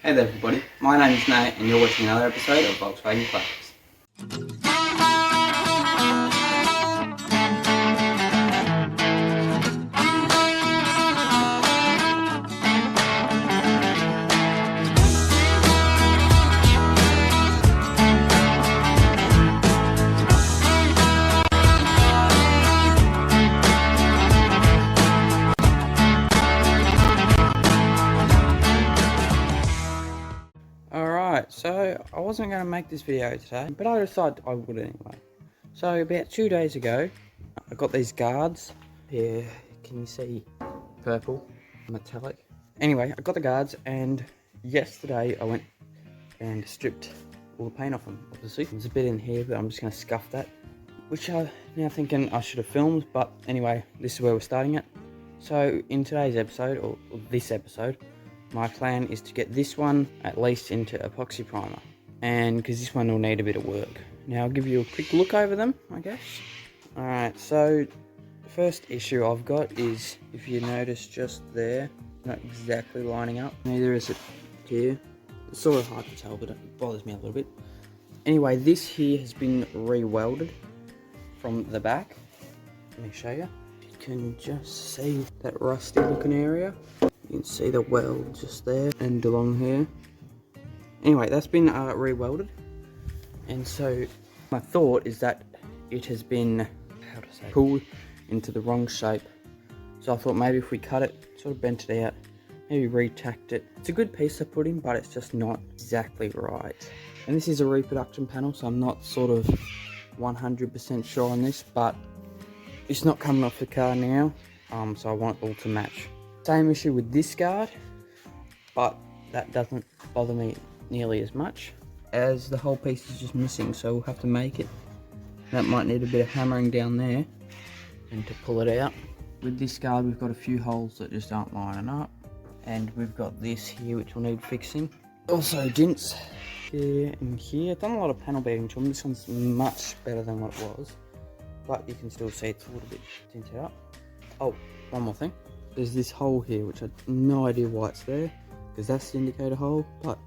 Hey there everybody, my name is Nate and you're watching another episode of Volkswagen Classics. So I wasn't going to make this video today, but I decided I would anyway. So about 2 days ago, I got these guards. Here, can you see purple, metallic? Anyway, I got the guards and yesterday I went and stripped all the paint off them, obviously. There's a bit in here, but I'm just going to scuff that, which I'm now thinking I should have filmed, but anyway, this is where we're starting it. So in today's episode, or this episode, my plan is to get this one at least into epoxy primer, and because this one will need a bit of work. Now I'll give you a quick look over them, I guess. Alright, so the first issue I've got is, if you notice just there, not exactly lining up. Neither is it here. It's sort of hard to tell, but it bothers me a little bit. Anyway, this here has been re-welded from the back. Let me show you. You can just see that rusty looking area. You can see the weld just there and along here. Anyway, that's been re-welded, and so my thought is that it has been, how to say, pulled into the wrong shape. So I thought maybe if we cut it, sort of bent it out, maybe re-tacked it. It's a good piece to put in, but it's just not exactly right. And this is a reproduction panel, so I'm not sort of 100% sure on this, but it's not coming off the car now, so I want it all to match. Same issue with this guard, but that doesn't bother me nearly as much, as the whole piece is just missing, so we'll have to make it. That might need a bit of hammering down there and to pull it out. With this guard we've got a few holes that just aren't lining up, and we've got this here which will need fixing. Also dents here and here. I've done a lot of panel beating to them. This one's much better than what it was, but you can still see it's a little bit dented up. Oh, one more thing. There's this hole here, which I have no idea why it's there, because that's the indicator hole, but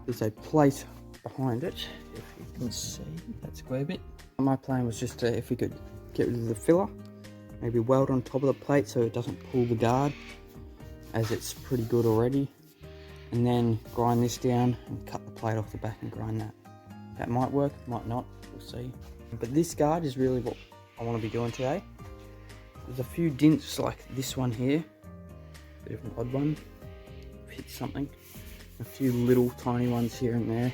there's a plate behind it, if you can see that square bit. My plan was just to, if we could get rid of the filler, maybe weld on top of the plate so it doesn't pull the guard, as it's pretty good already, and then grind this down and cut the plate off the back and grind that. That might work, might not, we'll see. But this guard is really what I want to be doing today. There's a few dents like this one here, bit of an odd one, hit something. A few little tiny ones here and there.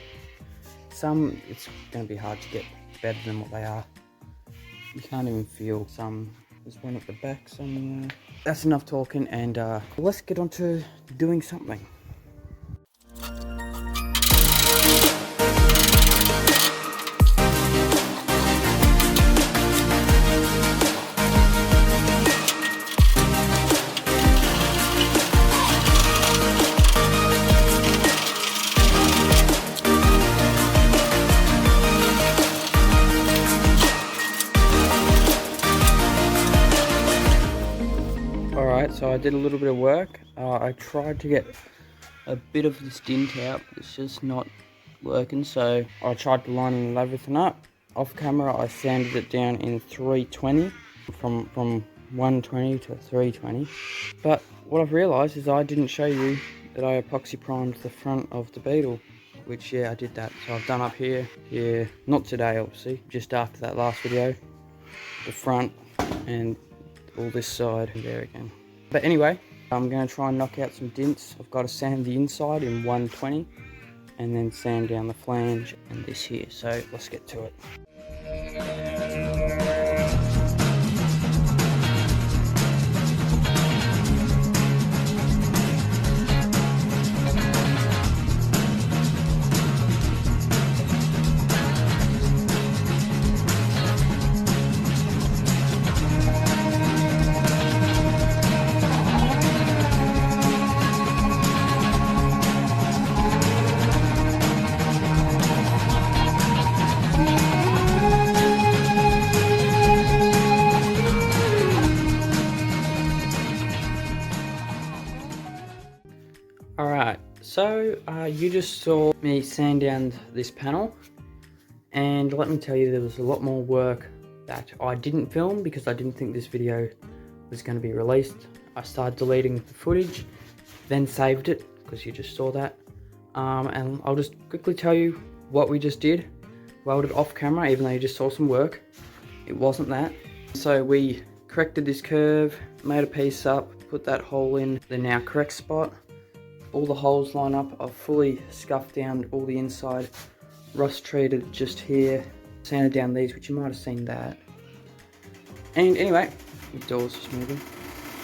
Some, it's going to be hard to get better than what they are. You can't even feel some. There's one at the back somewhere. That's enough talking, and let's get on to doing something. So I did a little bit of work. I tried to get a bit of this dent out, but it's just not working, so I tried to line everything up. Off camera I sanded it down in 320, from 120 to 320. But what I've realised is I didn't show you that I epoxy primed the front of the Beetle, which yeah, I did that. So I've done up here, not today obviously, just after that last video, the front and all this side and there again. But anyway, I'm going to try and knock out some dents. I've got to sand the inside in 120 and then sand down the flange and this here. So let's get to it. So you just saw me sand down this panel, and let me tell you, there was a lot more work that I didn't film because I didn't think this video was going to be released. I started deleting the footage, then saved it because you just saw that. And I'll just quickly tell you what we just did. Welded off camera, even though you just saw some work. It wasn't that. So we corrected this curve, made a piece up, put that hole in the now correct spot. All the holes line up. I've fully scuffed down all the inside, rust treated just here, sanded down these, which you might have seen that. And anyway, the door's just moving.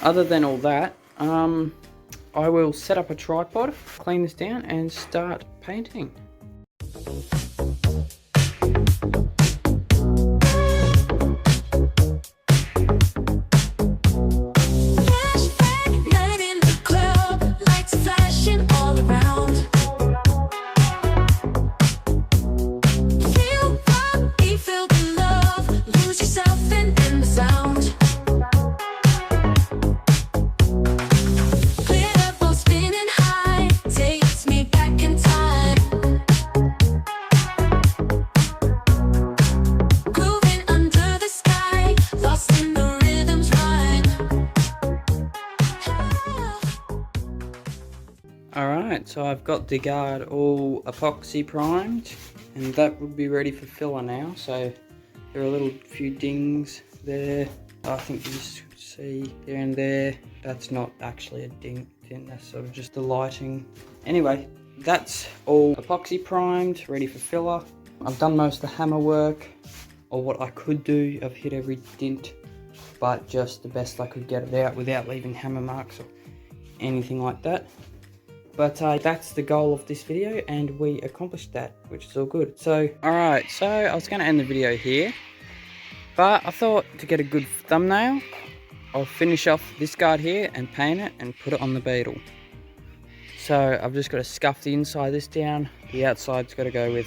Other than all that, I will set up a tripod, clean this down, and start painting. Alright, so I've got the guard all epoxy primed, and that would be ready for filler now. So there are a little few dings there. I think you see there and there. That's not actually a ding, that's sort of just the lighting. Anyway, that's all epoxy primed, ready for filler. I've done most of the hammer work, or what I could do. I've hit every dint, but just the best I could get it out without leaving hammer marks or anything like that. But that's the goal of this video, and we accomplished that, which is all good. So, alright, so I was going to end the video here, but I thought to get a good thumbnail, I'll finish off this guard here and paint it and put it on the beetle. So I've just got to scuff the inside of this down. The outside's got to go with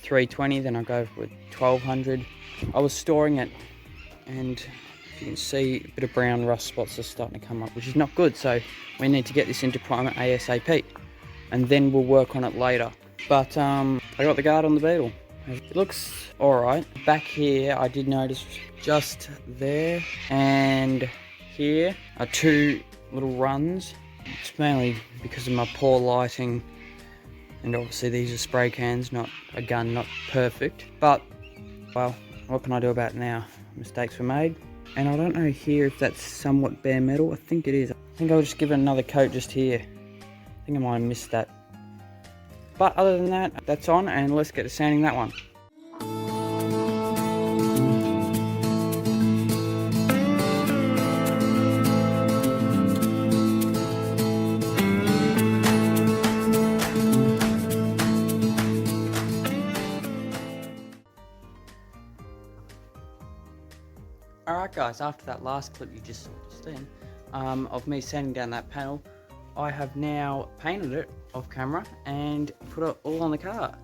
320, then I'll go with 1200. I was storing it, and you can see a bit of brown rust spots are starting to come up, which is not good. So we need to get this into primer ASAP, and then we'll work on it later. But I got the guard on the beetle. It looks alright. Back here I did notice just there and here are two little runs. It's mainly because of my poor lighting, and obviously these are spray cans, not a gun, not perfect. But, well, what can I do about it now? Mistakes were made. And I don't know here if that's somewhat bare metal. I think it is. I think I'll just give it another coat just here. I think I might have missed that. But other than that, that's on, and let's get to sanding that one. Alright guys, after that last clip you just seen of me sanding down that panel, I have now painted it off camera and put it all on the car.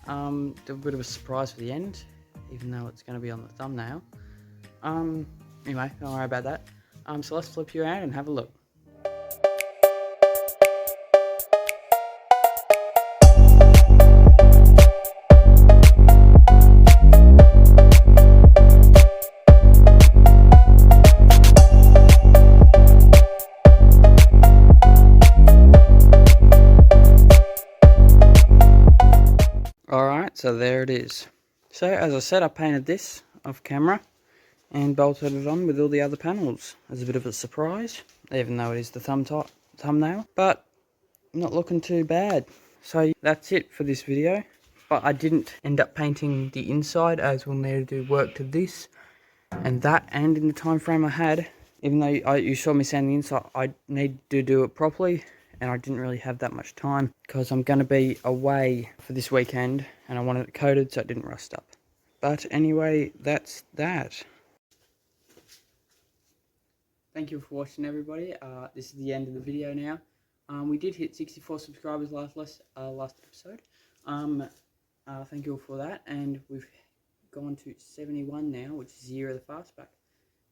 A bit of a surprise for the end, even though it's going to be on the thumbnail. Anyway, don't worry about that. So let's flip you around and have a look. Alright, so there it is. So as I said, I painted this off camera and bolted it on with all the other panels as a bit of a surprise, even though it is the thumbnail, but not looking too bad. So that's it for this video, but I didn't end up painting the inside, as we'll need to do work to this and that, and in the time frame I had, even though you saw me sand the inside, I need to do it properly. And I didn't really have that much time because I'm going to be away for this weekend and I wanted it coated so it didn't rust up. But anyway, that's that. Thank you for watching, everybody. This is the end of the video now. We did hit 64 subscribers last episode. Thank you all for that, and we've gone to 71 now, which is the year of the fastback.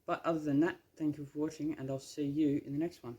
But other than that, thank you for watching, and I'll see you in the next one.